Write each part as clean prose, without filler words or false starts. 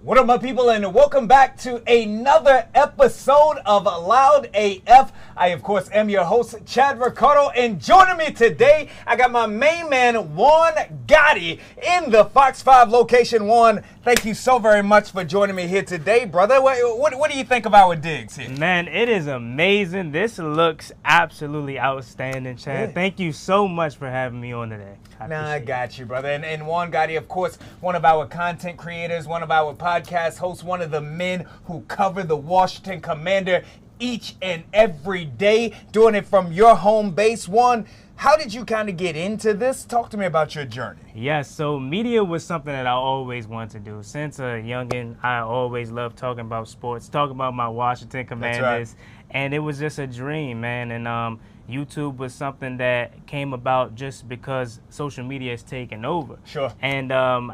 What up, my people, and welcome back to another episode of LoudAF. I, of course, am your host, Ricardo, and joining me today, I got my main man, Juan Gotti, in the Fox 5 location. Juan, thank you so very much for joining me here today, brother. What do you think of our digs here? Man, it is amazing. This looks absolutely outstanding, Chad. Yeah. Thank you so much for having me on today. I got you, brother. And Juan Gotti, of course, one of our content creators, one of our podcast hosts, one of the men who cover the Washington Commander each and every day, doing it from your home base. Juan, how did you kind of get into this? Talk to me about your journey. Yeah, so media was something that I always wanted to do. Since a youngin', I always loved talking about sports, talking about my Washington Commanders. That's right. And it was just a dream, man. And YouTube was something that came about just because social media has taken over. Sure. And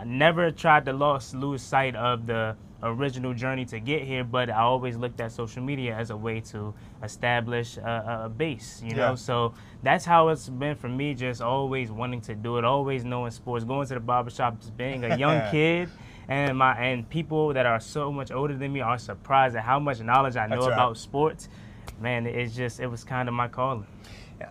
never tried to lose sight of the original journey to get here, but I always looked at social media as a way to establish a base, you know? So that's how it's been for me, just always wanting to do it, always knowing sports, going to the barbershop, just being a young kid. And people that are so much older than me are surprised at how much knowledge I know about sports. Man, it was kind of my calling.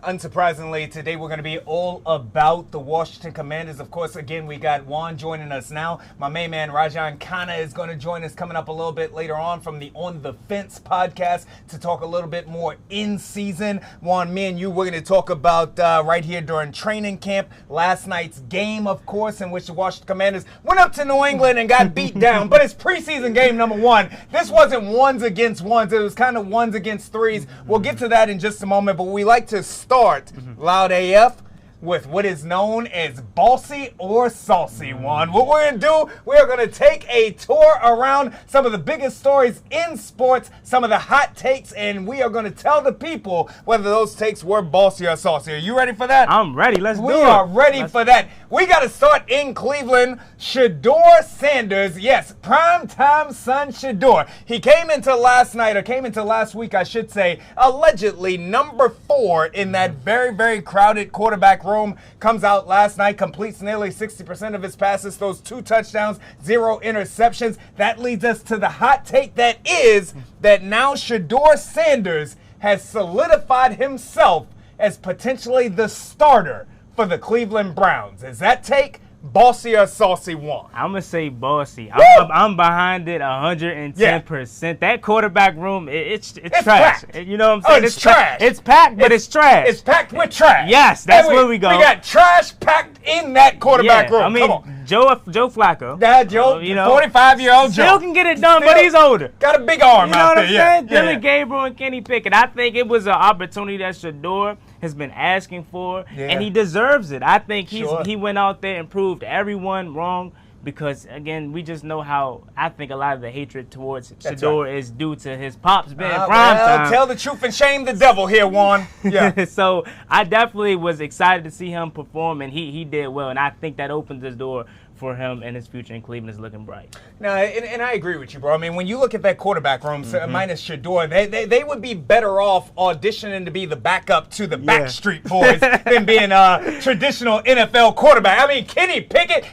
Unsurprisingly, today we're going to be all about the Washington Commanders. Of course, again, we got Juan joining us now. My main man, Rajan Khanna, is going to join us coming up a little bit later on from the On the Fence podcast to talk a little bit more in season. Juan, me and you, we're going to talk about right here during training camp, last night's game, of course, in which the Washington Commanders went up to New England and got beat down. But it's preseason game number one. This wasn't ones against ones. It was kind of ones against threes. We'll get to that in just a moment, but we like to start LoudAF with what is known as Bossy or Saucy, Juan. What we're going to do, we're going to take a tour around some of the biggest stories in sports, some of the hot takes, and we are going to tell the people whether those takes were bossy or saucy. Are you ready for that? I'm ready. Let's do it. We are ready for that. We got to start in Cleveland. Shedeur Sanders, yes, primetime son Shedeur. He came into last week, I should say, allegedly number 4 in that very, very crowded quarterback room. Comes out last night, completes nearly 60% of his passes, throws 2 touchdowns, 0 interceptions. That leads us to the hot take that is that now Shedeur Sanders has solidified himself as potentially the starter for the Cleveland Browns. Is that take bossy or saucy, Juan? I'm going to say bossy. I'm behind it 110%. Yeah. That quarterback room, it's trash. Packed. You know what I'm saying? It's trash. It's packed, but it's trash. It's packed with trash. Yes, that's where we go. We got trash packed in that quarterback room. I mean, come on. Joe Flacco. Yeah, Joe, 45-year-old Joe. Still can get it done, but he's older. Got a big arm out there. You know what I'm saying? Dylan Gabriel and Kenny Pickett. I think it was an opportunity that Shedeur has been asking for, and he deserves it. I think he went out there and proved everyone wrong because, again, we just know how I think a lot of the hatred towards Shedeur is due to his pops being prime time. Tell the truth and shame the devil here, Juan. Yeah. So I definitely was excited to see him perform, and he did well, and I think that opens the door for him, and his future in Cleveland is looking bright. Now, and I agree with you, bro. I mean, when you look at that quarterback room, minus Shedeur, they would be better off auditioning to be the backup to the Backstreet Boys than being a traditional NFL quarterback. I mean, Kenny Pickett,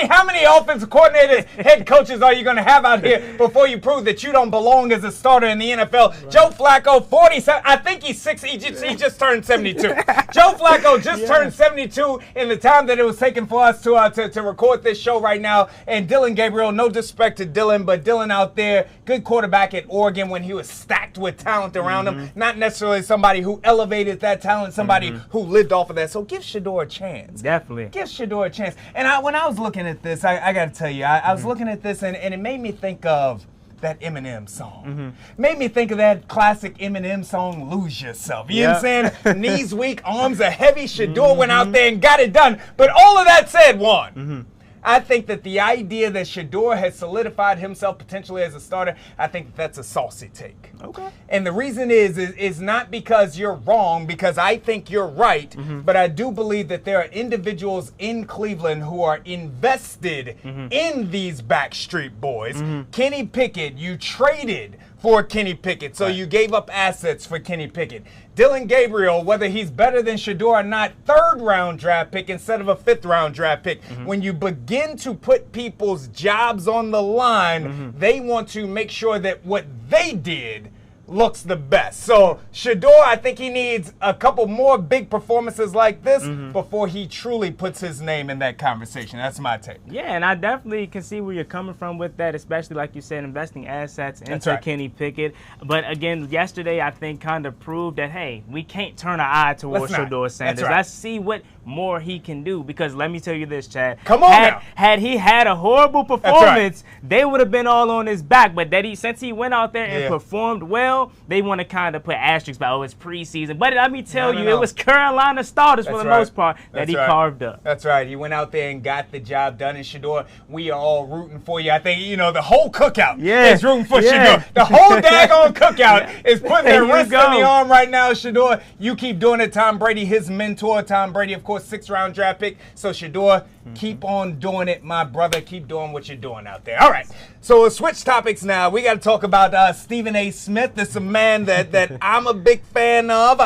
how many offensive coordinators, head coaches are you going to have out here before you prove that you don't belong as a starter in the NFL? Right. Joe Flacco, 47. I think he's 6. He just turned 72. Joe Flacco just turned 72 in the time that it was taking for us to record this show right now. And Dylan Gabriel, no disrespect to Dylan, but Dylan out there, good quarterback at Oregon when he was stacked with talent around him. Not necessarily somebody who elevated that talent, somebody who lived off of that. So give Shedeur a chance. Definitely. Give Shedeur a chance. And when I was looking at this, I got to tell you, I was looking at this and it made me think of that Eminem song. Made me think of that classic Eminem song, Lose Yourself. You know what I'm saying? Knees weak, arms are heavy. Shedeur went out there and got it done. But all of that said, Juan, I think that the idea that Shedeur has solidified himself potentially as a starter, I think that's a saucy take. Okay. And the reason is not because you're wrong, because I think you're right, but I do believe that there are individuals in Cleveland who are invested in these Backstreet Boys. Kenny Pickett, you traded for Kenny Pickett. So you gave up assets for Kenny Pickett. Dylan Gabriel, whether he's better than Shedeur or not, 3rd-round draft pick instead of a 5th-round draft pick. When you begin to put people's jobs on the line, they want to make sure that what they did looks the best. So Shedeur, I think he needs a couple more big performances like this before he truly puts his name in that conversation. That's my take. Yeah, and I definitely can see where you're coming from with that, especially like you said, investing assets into Kenny Pickett. But again, yesterday I think kind of proved that, hey, we can't turn our eye towards Shedeur Sanders. Let's see what more he can do, because let me tell you this, Chad. Come on now. Had he had a horrible performance, they would have been all on his back. But since he went out there and performed well, they want to kind of put asterisks by, oh, it's preseason. But let me tell you, it was Carolina starters for the most part that he carved up. That's right. He went out there and got the job done. And Shedeur, we are all rooting for you. I think, the whole cookout is rooting for Shedeur. The whole daggone cookout is putting their wrist on the arm right now. Shedeur, you keep doing it. Tom Brady, his mentor, Tom Brady, of course, 6th-round draft pick. So Shedeur, keep on doing it, my brother. Keep doing what you're doing out there. All right. So we'll switch topics now. We got to talk about Stephen A. Smith. This is a man that I'm a big fan of.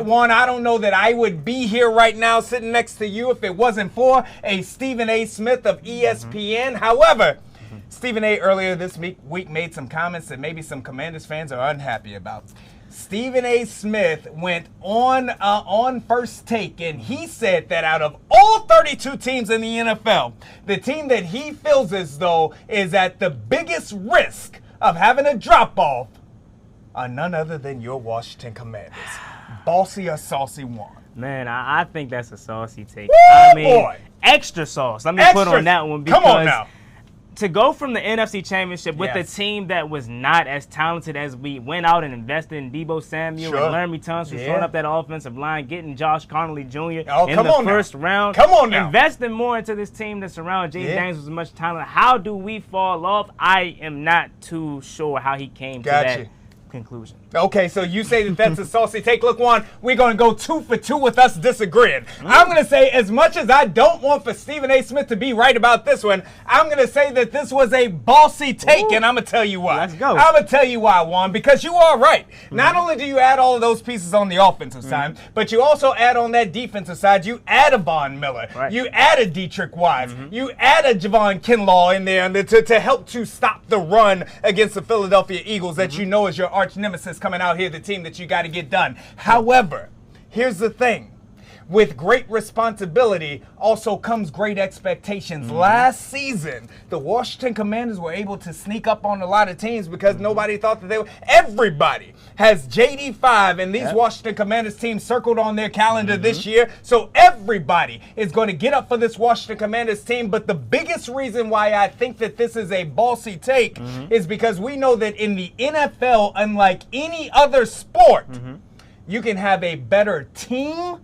Juan, I don't know that I would be here right now sitting next to you if it wasn't for a Stephen A. Smith of ESPN. However, Stephen A. earlier this week made some comments that maybe some Commanders fans are unhappy about. Stephen A. Smith went on First Take, and he said that out of all 32 teams in the NFL, the team that he feels as though is at the biggest risk of having a drop-off are none other than your Washington Commanders. Bossy or saucy Juan? Man, I think that's a saucy take. Woo, I mean, boy. Extra sauce. Let me put on that one, because come on now. To go from the NFC Championship with a team that was not as talented as we went out and invested in Deebo Samuel and Laramie Tunsil, throwing up that offensive line, getting Josh Connolly Jr. in the first round. Come on now. Investing more into this team that's around Jaden Daniels with as much talent. How do we fall off? I am not too sure how he came to that conclusion. Okay, so you say that that's a saucy take. Look, Juan, we're going to go 2 for 2 with us disagreeing. I'm going to say, as much as I don't want for Stephen A. Smith to be right about this one, I'm going to say that this was a bossy take, and I'm going to tell you why. Let's go. I'm going to tell you why, Juan, because you are right. Not only do you add all of those pieces on the offensive side, but you also add on that defensive side. You add a Von Miller. You add a Dietrich Wise. You add a Javon Kinlaw in there to help to stop the run against the Philadelphia Eagles that you know is your arch nemesis coming out here, the team that you got to get done. However, here's the thing. With great responsibility also comes great expectations. Last season, the Washington Commanders were able to sneak up on a lot of teams because nobody thought that they were. Everybody has JD5 and these Washington Commanders teams circled on their calendar this year. So everybody is going to get up for this Washington Commanders team. But the biggest reason why I think that this is a ballsy take is because we know that in the NFL, unlike any other sport, you can have a better team,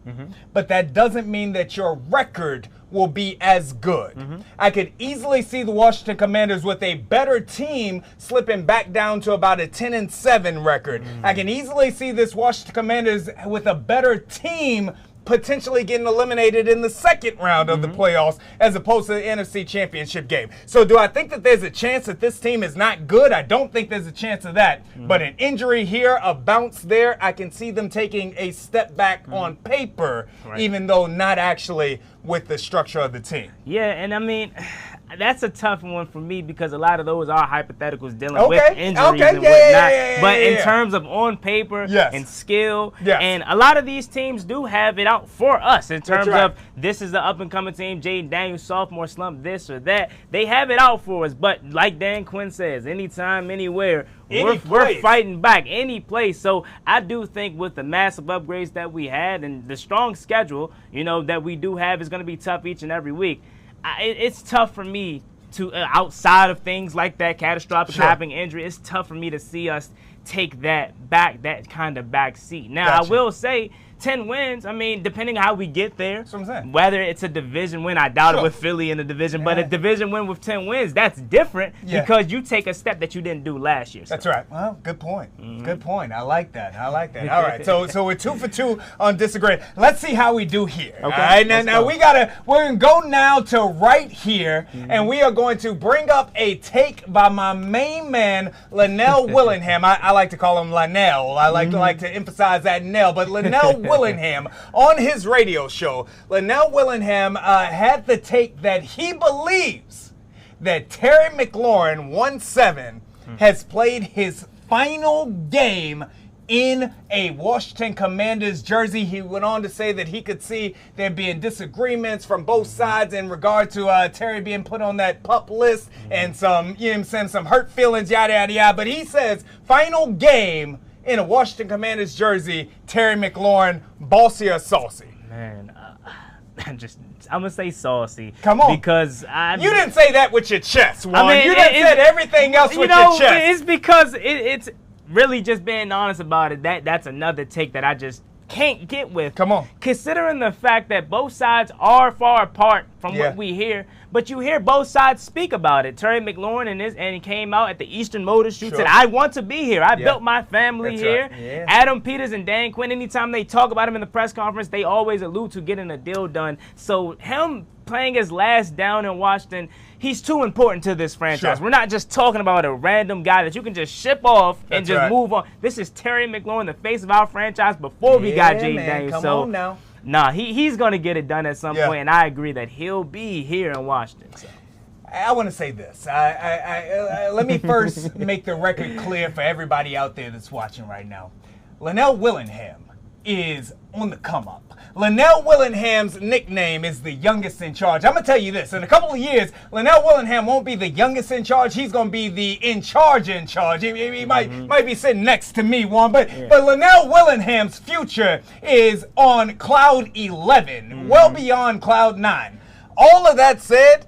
but that doesn't mean that your record will be as good. I could easily see the Washington Commanders with a better team slipping back down to about a 10-7 record. I can easily see this Washington Commanders with a better team potentially getting eliminated in the second round of the playoffs as opposed to the NFC Championship game. So do I think that there's a chance that this team is not good? I don't think there's a chance of that. But an injury here, a bounce there, I can see them taking a step back on paper, even though not actually with the structure of the team. Yeah, and I mean, that's a tough one for me because a lot of those are hypotheticals dealing with injuries and whatnot. But in terms of on paper and skill, and a lot of these teams do have it out for us in terms of this is the up-and-coming team, Jaden Daniels, sophomore slump, this or that. They have it out for us. But like Dan Quinn says, anytime, anywhere, we're fighting back any place. So I do think with the massive upgrades that we had and the strong schedule, that we do have is going to be tough each and every week. It's tough for me to, outside of things like that catastrophic happening injury, it's tough for me to see us take that kind of back seat. Now, I will say 10 wins, I mean, depending on how we get there, that's what I'm saying. Whether it's a division win, I doubt it with Philly in the division, but a division win with 10 wins, that's different because you take a step that you didn't do last year. That's right. Well, good point. Good point. I like that. All right. So we're 2 for 2 on disagreeing. Let's see how we do here. Okay. All right. Now we're gonna go now to right here, and we are going to bring up a take by my main man, Linnell Willingham. I like to call him Linnell. I like to emphasize that Nell, but Linnell Willingham on his radio show. Linnell Willingham had the take that he believes that Terry McLaurin 1-7 has played his final game in a Washington Commanders jersey. He went on to say that he could see there being disagreements from both sides in regard to Terry being put on that PUP list and some hurt feelings, yada, yada, yada. But he says, final game in a Washington Commanders jersey, Terry McLaurin, bossy or saucy? Man, I'm gonna say saucy. Come on, because you didn't say that with your chest, Juan. I mean, you done said everything else with your chest. It's because it's really just being honest about it. That's another take that I just can't get with. Come on. Considering the fact that both sides are far apart from what we hear, but you hear both sides speak about it. Terry McLaurin and he came out at the Eastern Motor Shoot, said, I want to be here. I built my family here. Right. Yeah. Adam Peters and Dan Quinn, anytime they talk about him in the press conference, they always allude to getting a deal done. So him playing his last down in Washington, he's too important to this franchise. We're not just talking about a random guy that you can just ship off and just move on. This is Terry McLaurin, the face of our franchise before we got Jaden Daniels. Come on now. Nah, he's going to get it done at some point, and I agree that he'll be here in Washington. So. I want to say this. Let me first make the record clear for everybody out there that's watching right now. Linnell Willingham is on the come up. Linnell Willingham's nickname is the youngest in charge. I'm going to tell you this. In a couple of years, Linnell Willingham won't be the youngest in charge. He's going to be the in charge. He might be sitting next to me, Juan. But Linnell Willingham's future is on cloud 11, well beyond cloud 9. All of that said,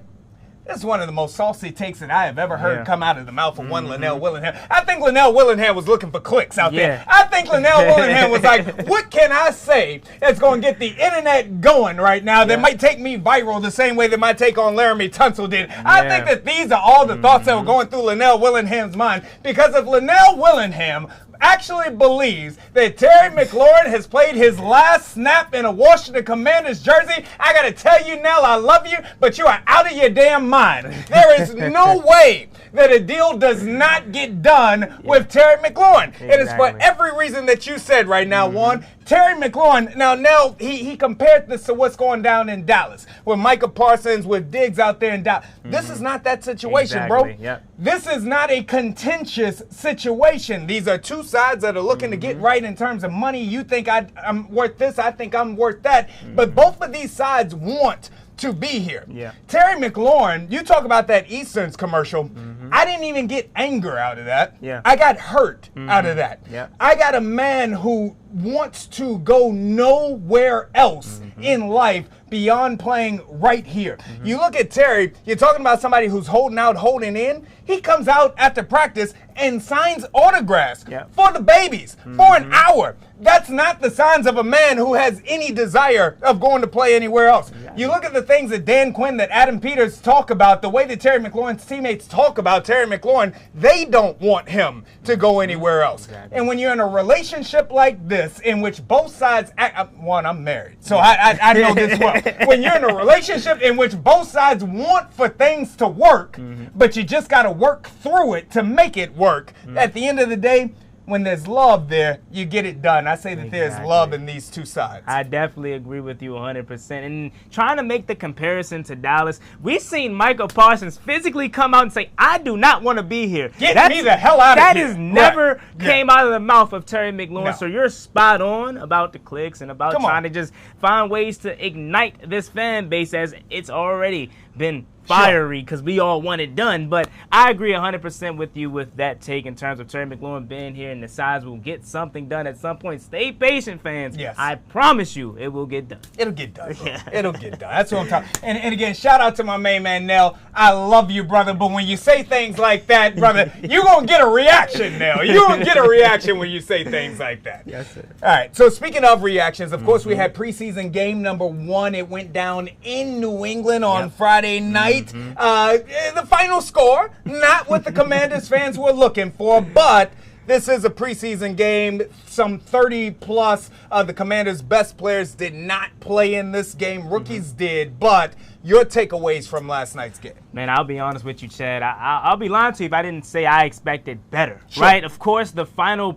this is one of the most saucy takes that I have ever heard come out of the mouth of one Linnell Willingham. I think Linnell Willingham was looking for clicks out there. I think Linnell Willingham was like, what can I say that's going to get the internet going right now that might take me viral the same way that my take on Laramie Tunsil did? I think that these are all the thoughts that were going through Linnell Willingham's mind, because if Linnell Willingham actually believes that Terry McLaurin has played his last snap in a Washington Commanders jersey, I gotta tell you, Nell, I love you, but you are out of your damn mind. There is no way that a deal does not get done with Terry McLaurin. Exactly. It is for every reason that you said right now, Juan. Terry McLaurin, now he compared this to what's going down in Dallas with Micah Parsons, with Diggs out there in Dallas. This is not that situation, bro. Yep. This is not a contentious situation. These are two sides that are looking to get right in terms of money. You think I'm worth this, I think I'm worth that. But both of these sides want to be here. Yeah. Terry McLaurin, you talk about that Easterns commercial. I didn't even get anger out of that. Yeah. I got hurt out of that. Yeah. I got a man who wants to go nowhere else in life beyond playing right here. You look at Terry, you're talking about somebody who's holding out, holding in. He comes out after practice and signs autographs for the babies for an hour. That's not the signs of a man who has any desire of going to play anywhere else. You look at the things that Dan Quinn, that Adam Peters talk about, the way that Terry McLaurin's teammates talk about Terry McLaurin, they don't want him to go anywhere else. And when you're in a relationship like this, in which both sides I'm married, so I know this well. When you're in a relationship in which both sides want for things to work, but you just got to work through it to make it work, at the end of the day, when there's love there, you get it done. I say that there's love in these two sides. I definitely agree with you 100%. And trying to make the comparison to Dallas, we've seen Michael Parsons physically come out and say, I do not want to be here. Get me the hell out of here. That is never came out of the mouth of Terry McLaurin. No. So you're spot on about the clicks and about trying to just find ways to ignite this fan base, as it's already been fiery because we all want it done. But I agree 100% with you with that take in terms of Terry McLaurin being here, and the sides will get something done at some point. Stay patient, fans. Yes. I promise you it will get done. It'll get done. It'll get done. That's what I'm talking. And again, shout out to my main man, Nell. I love you, brother, but when you say things like that, brother, you're going to get a reaction now. You're going to get a reaction when you say things like that. Yes, sir. All right, so speaking of reactions, of course, we had preseason game number 1. It went down in New England on Friday night. The final score, not what the Commanders fans were looking for, but this is a preseason game. Some 30-plus of the Commanders' best players did not play in this game. Rookies did, but your takeaways from last night's game. Man, I'll be honest with you, Chad. I'll be lying to you if I didn't say I expected better, right? Of course, the final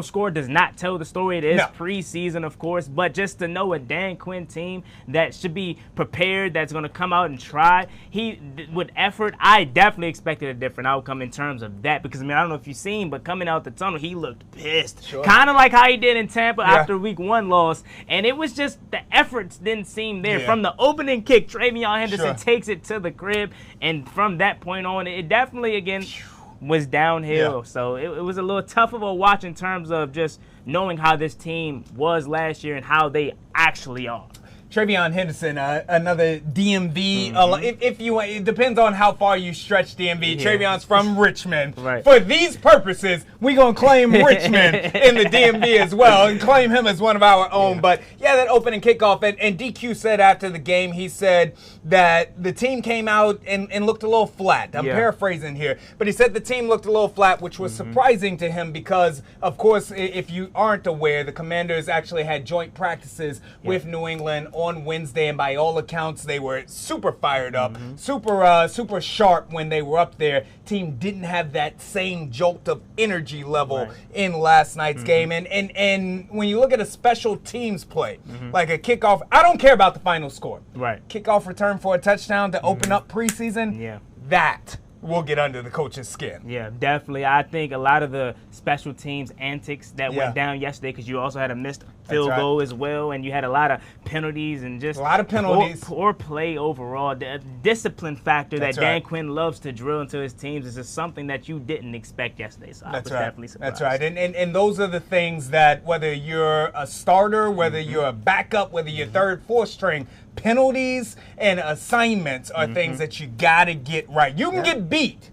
score does not tell the story. It is preseason, of course, but just to know a Dan Quinn team that should be prepared, that's going to come out and try, with effort, I definitely expected a different outcome in terms of that because, I mean, I don't know if you've seen, but coming out the tunnel, he looked pissed. Kind of like how he did in Tampa after week 1 loss, and it was just the efforts didn't seem there. From the opening kick, Travion Henderson takes it to the crib, and from that point on, it definitely, again, was downhill. So it was a little tough of a watch in terms of just knowing how this team was last year and how they actually are. Travion Henderson, another DMV. It depends on how far you stretch DMV. Travion's from Richmond. For these purposes, we're going to claim Richmond in the DMV as well and claim him as one of our own. But, yeah, that opening kickoff. And DQ said after the game, he said that the team came out and looked a little flat. I'm paraphrasing here. But he said the team looked a little flat, which was surprising to him because, of course, if you aren't aware, the Commanders actually had joint practices with New England on Wednesday, and by all accounts, they were super fired up, super sharp when they were up there. Team didn't have that same jolt of energy level in last night's game. And when you look at a special teams play, like a kickoff, I don't care about the final score. Kickoff return for a touchdown to open up preseason, that will get under the coach's skin. Yeah, definitely. I think a lot of the special teams antics that went down yesterday, because you also had a missed field goal as well, and you had a lot of penalties and just a lot of penalties. Poor play overall. The discipline factor that Dan Quinn loves to drill into his teams is just something that you didn't expect yesterday. So I was definitely surprised. That's right. And those are the things that whether you're a starter, whether you're a backup, whether you're third, fourth string, penalties and assignments are things that you got to get right. You can get beat,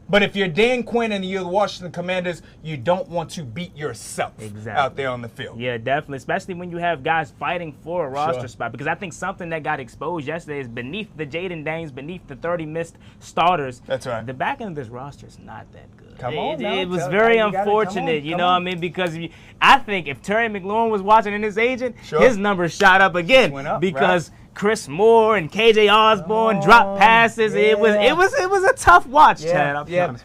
but if you're Dan Quinn and you're the Washington Commanders, you don't want to beat yourself out there on the field. Yeah, definitely, especially when you have guys fighting for a roster spot, because I think something that got exposed yesterday is beneath the Jaden Danes, beneath the 30 missed starters. That's right. The back end of this roster is not that good. It was very unfortunate, you know what I mean? Because I think if Terry McLaurin was watching and his agent, his numbers shot up again because Chris Moore and KJ Osborne dropped passes. It was a tough watch, Chad.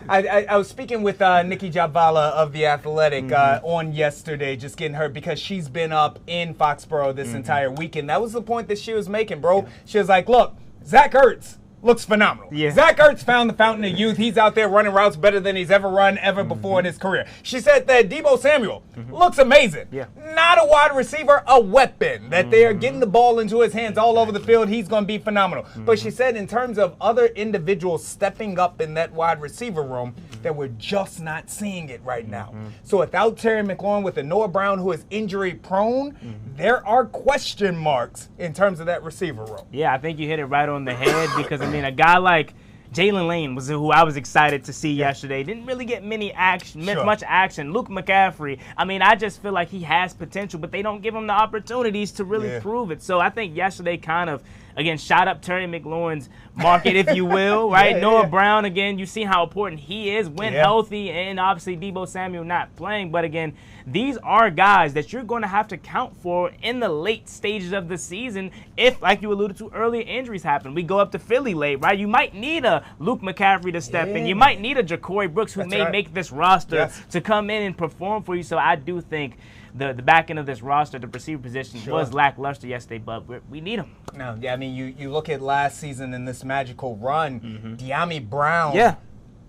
I was speaking with Nikki Javala of The Athletic on yesterday, just getting her, because she's been up in Foxborough this entire weekend. That was the point that she was making, bro. She was like, look, Zach Ertz looks phenomenal. Zach Ertz found the fountain of youth. He's out there running routes better than he's ever run before in his career. She said that Deebo Samuel looks amazing. Not a wide receiver, a weapon. That they are getting the ball into his hands all over the field. He's going to be phenomenal. But she said in terms of other individuals stepping up in that wide receiver room, that we're just not seeing it right now. So without Terry McLaurin, with a Noah Brown who is injury prone, there are question marks in terms of that receiver room. Yeah, I think you hit it right on the head, because I mean, a guy like Jalen Lane was who I was excited to see yesterday. Didn't really get much action. Luke McCaffrey, I mean, I just feel like he has potential, but they don't give him the opportunities to really prove it. So I think yesterday kind of, again, shot up Terry McLaurin's market, if you will, right? Noah Brown, again, you see how important he is when healthy, and obviously Deebo Samuel not playing. But again, these are guys that you're going to have to count for in the late stages of the season if, like you alluded to earlier, injuries happen. We go up to Philly late, right? You might need a Luke McCaffrey to step in. You might need a Ja'Cory Brooks who may make this roster to come in and perform for you. So I do think the back end of this roster, the receiver position, was lackluster yesterday, but we need them. No, I mean, you look at last season in this magical run, De'Ami Brown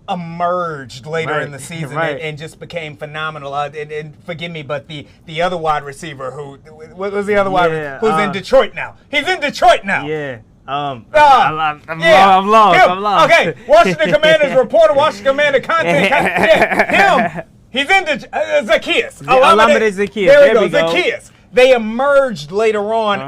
emerged later in the season and just became phenomenal. And forgive me, but the other wide receiver what was the other wide receiver? Who's in Detroit now? He's in Detroit now. I'm lost. Okay, Washington Commanders reporter, Washington Commander content. Him. He's in Zacchaeus. Olamide Zacchaeus. There we go. Zacchaeus. They emerged later on.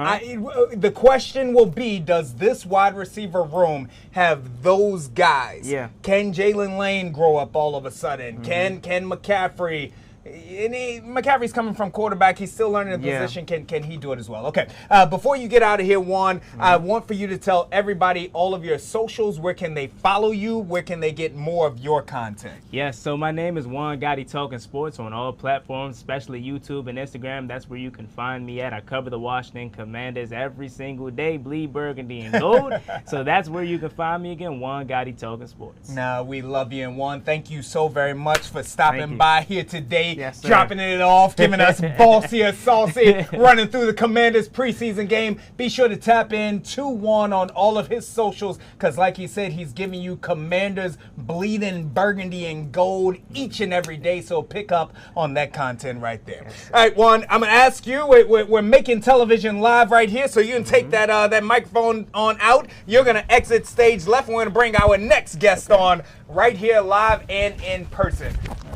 The question will be, does this wide receiver room have those guys? Yeah. Can Jalen Lane grow up all of a sudden? Can McCaffrey? McCaffrey's coming from quarterback. He's still learning the position. Can he do it as well? Okay. Before you get out of here, Juan, I want for you to tell everybody all of your socials. Where can they follow you? Where can they get more of your content? Yes. So my name is Juan Gotti Talking Sports on all platforms, especially YouTube and Instagram. That's where you can find me at. I cover the Washington Commanders every single day, bleed burgundy and gold. So that's where you can find me again, Juan Gotti Talking Sports. Nah, we love you, and Juan, thank you so very much for stopping by here today. Yes, dropping it off, giving us bossy and saucy, running through the Commanders preseason game. Be sure to tap in to Juan on all of his socials, because like he said, he's giving you Commanders bleeding burgundy and gold each and every day, so pick up on that content right there. All right, Juan, I'm going to ask you, we're making television live right here, so you can take that microphone on out. You're going to exit stage left, and we're going to bring our next guest on right here live and in person.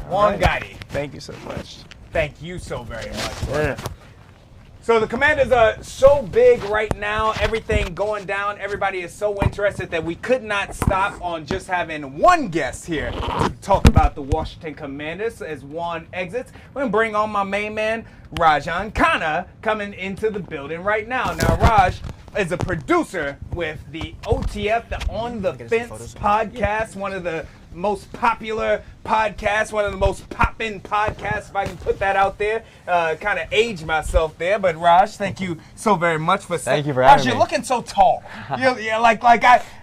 Juan Gotti. Thank you so much. Thank you so very much. So the Commanders are so big right now, everything going down, everybody is so interested that we could not stop on just having one guest here to talk about the Washington Commanders as Juan exits. We're going to bring on my main man, Rajan Khanna, coming into the building right now. Now, Raj is a producer with the OTF, the On the Fence podcast, one of the most popular podcasts, one of the most poppin' podcasts, if I can put that out there. Kind of age myself there, but Raj, thank you so very much for Thank you for having me. Raj, you're looking so tall.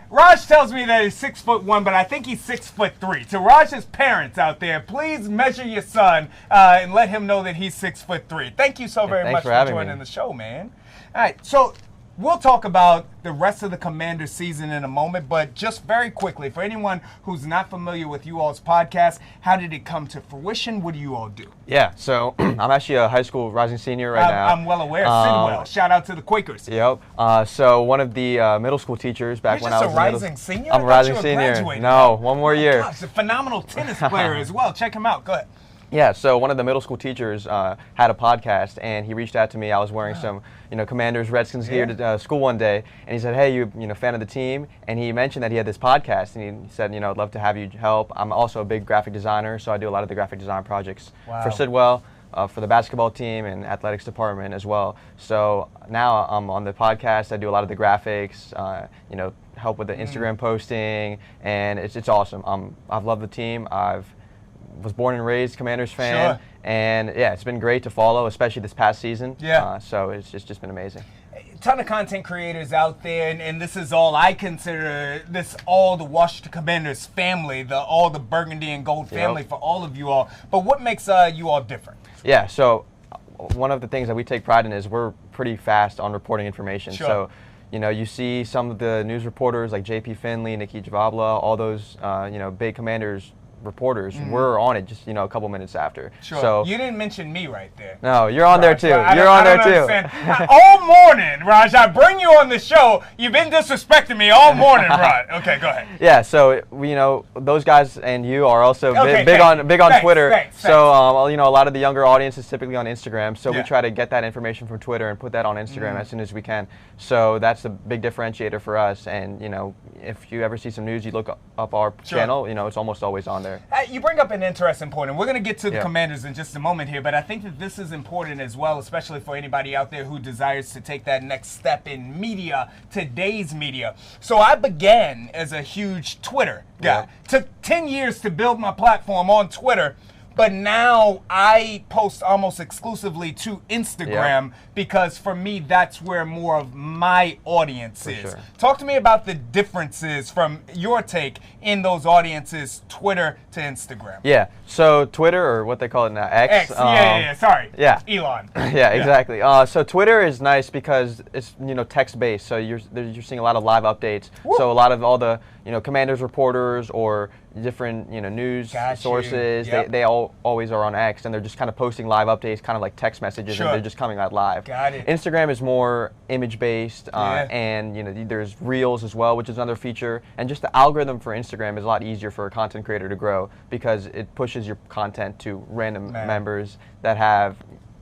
Raj tells me that he's 6'1", but I think he's 6'3". To Raj's parents out there, please measure your son and let him know that he's 6'3". Thank you so very much for joining the show, man. All right, so we'll talk about the rest of the Commanders season in a moment, but just very quickly, for anyone who's not familiar with you all's podcast, how did it come to fruition? What do you all do? Yeah, so I'm actually a high school rising senior right now. I'm well aware. Sidwell. Shout out to the Quakers. Yep. So one of the middle school teachers back when I was a rising senior? I'm a rising senior. No, one more year. Gosh, a phenomenal tennis player as well. Check him out. Go ahead. Yeah, so one of the middle school teachers had a podcast, and he reached out to me. I was wearing some, Commanders, Redskins gear to school one day, and he said, "Hey, you fan of the team?" And he mentioned that he had this podcast, and he said, "I'd love to have you help." I'm also a big graphic designer, so I do a lot of the graphic design projects for Sidwell, for the basketball team and athletics department as well. So now I'm on the podcast. I do a lot of the graphics, help with the Instagram posting, and it's awesome. I've loved the team. Was born and raised Commanders fan, and yeah, it's been great to follow, especially this past season. So it's just been amazing. A ton of content creators out there, and this is all I consider all the Washington Commanders family, all the burgundy and gold family for all of you all. But what makes you all different? Yeah, so one of the things that we take pride in is we're pretty fast on reporting information. So you see some of the news reporters like J.P. Finley, Nikki Javabla, all those big Commanders reporters were on it just a couple minutes after. So you didn't mention me right there. No, you're on there too. You're on there too. All morning, Raj, I bring you on the show. You've been disrespecting me all morning, Raj. Okay, go ahead. Yeah, so those guys and you are also big on Twitter. Thanks. So a lot of the younger audience is typically on Instagram. So we try to get that information from Twitter and put that on Instagram as soon as we can. So that's a big differentiator for us. And if you ever see some news, you look up our channel. It's almost always on there. You bring up an interesting point, and we're going to get to the Commanders in just a moment here, but I think that this is important as well, especially for anybody out there who desires to take that next step in media, today's media. So I began as a huge Twitter guy. Took 10 years to build my platform on Twitter, but now I post almost exclusively to Instagram because for me, that's where more of my audience is. Talk to me about the differences from your take in those audiences, Twitter to Instagram. Yeah, so Twitter, or what they call it now, X. Sorry. Elon. Exactly. So Twitter is nice because it's text-based, so you're seeing a lot of live updates. So a lot of all the Commanders reporters or different news sources, they all always are on X, and they're just kind of posting live updates, kind of like text messages, and they're just coming out live. Instagram is more image-based, and there's Reels as well, which is another feature, and just the algorithm for Instagram is a lot easier for a content creator to grow because it pushes your content to random members that have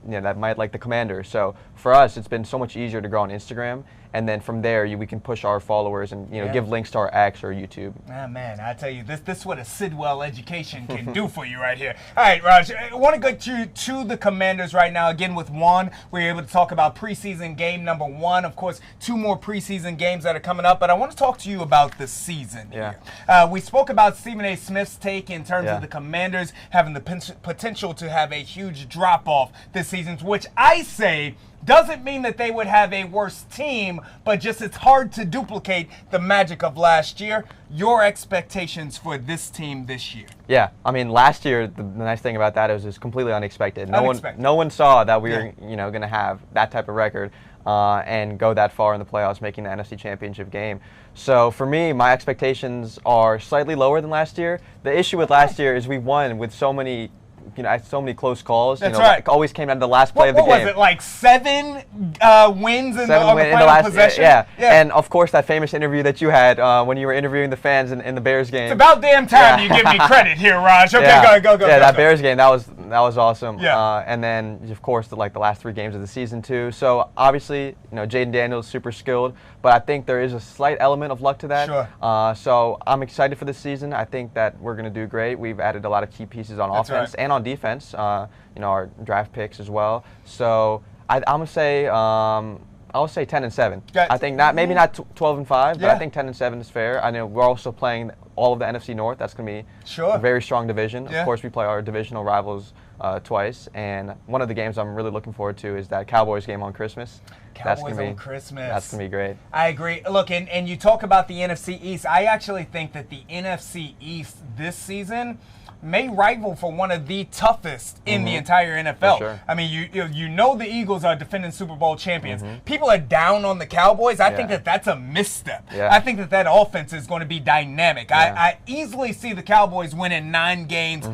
that might like the Commanders. So for us, it's been so much easier to grow on Instagram, and then from there we can push our followers and give links to our X or YouTube. Ah, man, I tell you, this is what a Sidwell education can do for you right here. All right, Raj, I want to go to the Commanders right now. Again, with Juan, we're able to talk about preseason game number 1. Of course, 2 more preseason games that are coming up, but I want to talk to you about the season here. We spoke about Stephen A. Smith's take in terms of the Commanders having the potential to have a huge drop-off this season, which I say doesn't mean that they would have a worse team, but just it's hard to duplicate the magic of last year. Your expectations for this team this year? Yeah, I mean, last year, the nice thing about that is it's completely unexpected. No one saw that we were, going to have that type of record and go that far in the playoffs, making the NFC Championship game. So for me, my expectations are slightly lower than last year. The issue with last year is we won with so many close calls. That's right. It always came down to the last play of the game. What was it, like 7 wins in the final possession? Yeah. And of course, that famous interview that you had when you were interviewing the fans in the Bears game. It's about damn time you give me credit here, Raj. Okay, go. Yeah, that Bears game, that was awesome. Yeah. And then, of course, the last 3 games of the season too. So obviously, Jaden Daniels super skilled, but I think there is a slight element of luck to that. Sure. So I'm excited for this season. I think that we're going to do great. We've added a lot of key pieces on offense and on defense. Our draft picks as well. So I'm gonna say I'll say 10-7. I think maybe not 12-5, but I think 10-7 is fair. I know we're also playing all of the NFC North. That's gonna be a very strong division. Of course, we play our divisional rivals twice, and one of the games I'm really looking forward to is that Cowboys game on Christmas. Cowboys on Christmas. That's going to be great. I agree. Look, and you talk about the NFC East. I actually think that the NFC East this season may rival for one of the toughest in the entire NFL. Sure. I mean, you know the Eagles are defending Super Bowl champions. People are down on the Cowboys. I think that's a misstep. I think that offense is going to be dynamic. I easily see the Cowboys winning 9 games,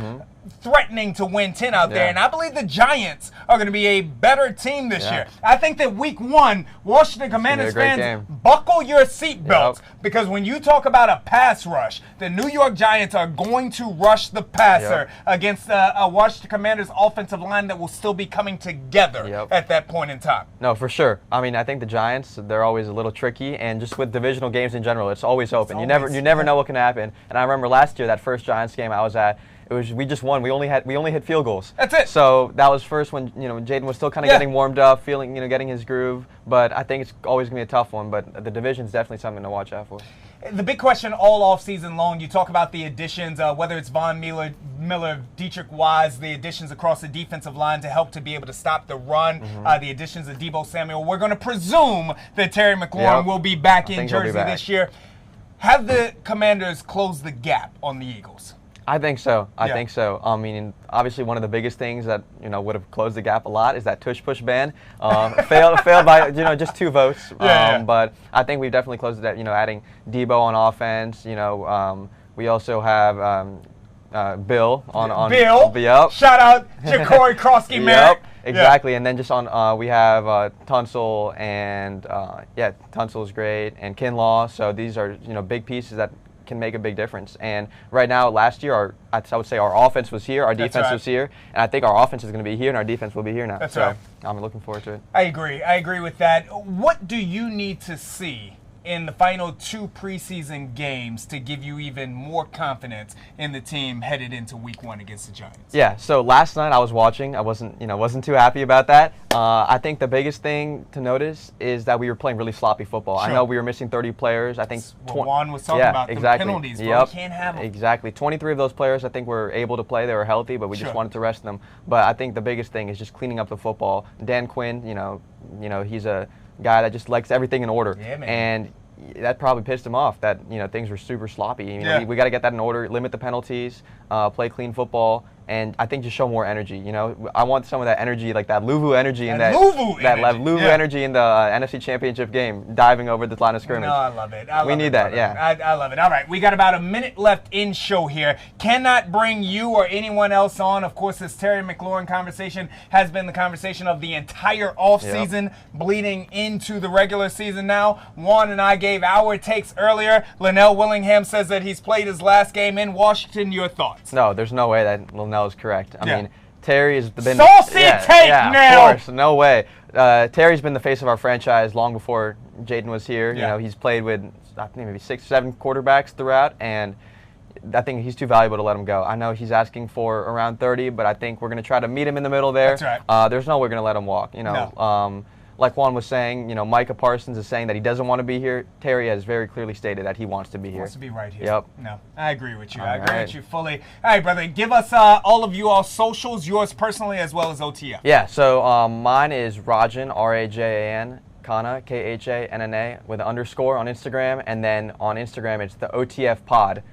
threatening to win 10 out there, and I believe the Giants are going to be a better team this year. I think that week 1, Washington Commanders fans, buckle your seatbelts, because when you talk about a pass rush, the New York Giants are going to rush the passer against a Washington Commanders offensive line that will still be coming together at that point in time. No, for sure. I mean, I think the Giants, they're always a little tricky, and just with divisional games in general, it's always open. You never know what can happen. And I remember last year, that first Giants game I was at, we just won. We only hit field goals. That's it. So that was first when Jaden was still kind of getting warmed up, feeling getting his groove. But I think it's always gonna be a tough one. But the division's definitely something to watch out for. The big question all off season long, you talk about the additions, whether it's Von Miller, Dietrich Wise, the additions across the defensive line to help to be able to stop the run, the additions of Deebo Samuel. We're going to presume that Terry McLaurin will be back in Jersey this year. Have the Commanders closed the gap on the Eagles? I think so. I think so. I mean, obviously, one of the biggest things that would have closed the gap a lot is that tush push ban. Failed by just 2 votes. But I think we've definitely closed that. Adding Deebo on offense. We also have Bill on Bill. Yep. Shout out Ja'Cory Krosky Merrick. Exactly. And then just on we have Tunsil and Tunsil's great, and Kinlaw. So these are big pieces that can make a big difference. And right now, last year, I would say our offense was here, our defense was here, and I think our offense is going to be here, and our defense will be here now. That's right. I'm looking forward to it. I agree with that. What do you need to see in the final 2 preseason games to give you even more confidence in the team headed into week 1 against the Giants? Yeah, so last night I was watching. I wasn't too happy about that. I think the biggest thing to notice is that we were playing really sloppy football. I know we were missing 30 players. I think what Juan was talking about, the penalties, bro. We can't have them. Exactly. 23 of those players I think were able to play. They were healthy, but we just wanted to rest them. But I think the biggest thing is just cleaning up the football. Dan Quinn, he's a guy that just likes everything in order. Yeah, man. And that probably pissed him off that things were super sloppy. We got to get that in order, limit the penalties, play clean football, and I think just show more energy. I want some of that energy, like that Luvu energy in Luvu energy in the NFC Championship game, diving over the line of scrimmage. No, I love it. We need that. I love it. All right, we got about a minute left in show here. Cannot bring you or anyone else on. Of course, this Terry McLaurin conversation has been the conversation of the entire offseason, bleeding into the regular season now. Juan and I gave our takes earlier. Linnell Willingham says that he's played his last game in Washington. Your thoughts? No, there's no way that Linnell is correct. I mean, Terry has been saucy take now. Of course, no way. Terry's been the face of our franchise long before Jaden was here. You know, he's played with I think maybe 6 or 7 quarterbacks throughout, and I think he's too valuable to let him go. I know he's asking for around 30, but I think we're going to try to meet him in the middle there. That's right. There's no way we're going to let him walk. You know, No. Like Juan was saying, you know, Micah Parsons is saying that he doesn't want to be here. Terry has very clearly stated that he wants to be here. Wants to be right here. Yep. No, I agree with you. All I agree right. with you fully. All right, brother, give us all of you all socials, yours personally as well as OTF. Yeah, so mine is Rajan, R-A-J-A-N, Kana, K-H-A-N-N-A, with an underscore on Instagram, and then on Instagram it's the OTF pod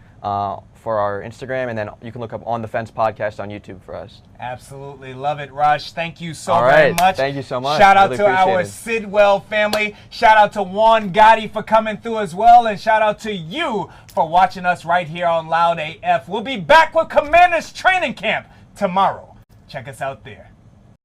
for our Instagram, and then you can look up On the Fence podcast on YouTube for us. Absolutely love it, Raj. Thank you so All very right. much. Thank you so much. Shout out Really to our appreciate it. Sidwell family. Shout out to Juan Gotti for coming through as well, and shout out to you for watching us right here on LoudAF. We'll be back with Commanders Training Camp tomorrow. Check us out there.